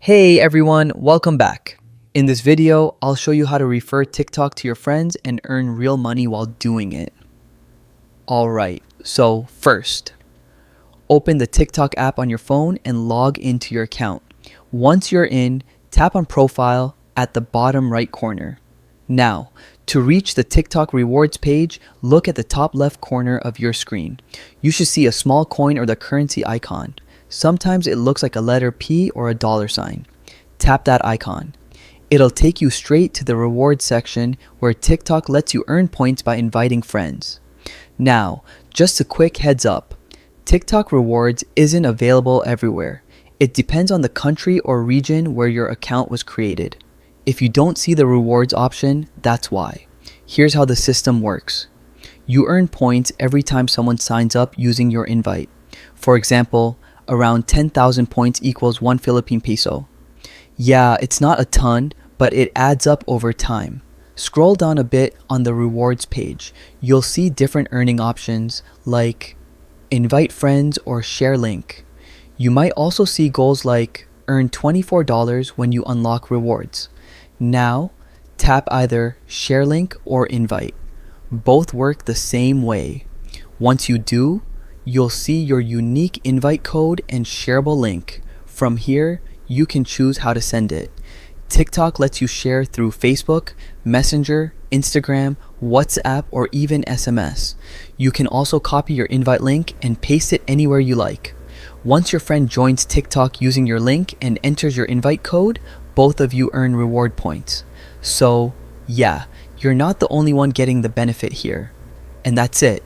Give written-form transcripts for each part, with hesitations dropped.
Hey everyone, welcome back. In this video, I'll show you how to refer TikTok to your friends and earn real money while doing it. Alright, so first, open the TikTok app on your phone and log into your account. Once you're in, tap on Profile at the bottom right corner. Now, to reach the TikTok rewards page, look at the top left corner of your screen. You should see a small coin or the currency icon. Sometimes it looks like a letter P or a dollar sign. Tap that icon. It'll take you straight to the rewards section where TikTok lets you earn points by inviting friends. Now, just a quick heads up. TikTok rewards isn't available everywhere. It depends on the country or region where your account was created. If you don't see the rewards option, that's why. Here's how the system works. You earn points every time someone signs up using your invite. For example, around 10,000 points equals 1 Philippine peso. Yeah, it's not a ton, but it adds up over time. Scroll down a bit on the rewards page. You'll see different earning options like invite friends or share link. You might also see goals like earn $24 when you unlock rewards. Now, tap either share link or invite. Both work the same way. Once you do, you'll see your unique invite code and shareable link. From here, you can choose how to send it. TikTok lets you share through Facebook, Messenger, Instagram, WhatsApp, or even SMS. You can also copy your invite link and paste it anywhere you like. Once your friend joins TikTok using your link and enters your invite code, both of you earn reward points. So, yeah, you're not the only one getting the benefit here. And that's it.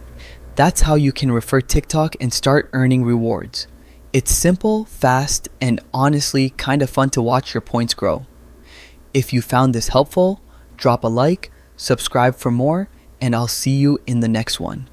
That's how you can refer TikTok and start earning rewards. It's simple, fast, and honestly kind of fun to watch your points grow. If you found this helpful, drop a like, subscribe for more, and I'll see you in the next one.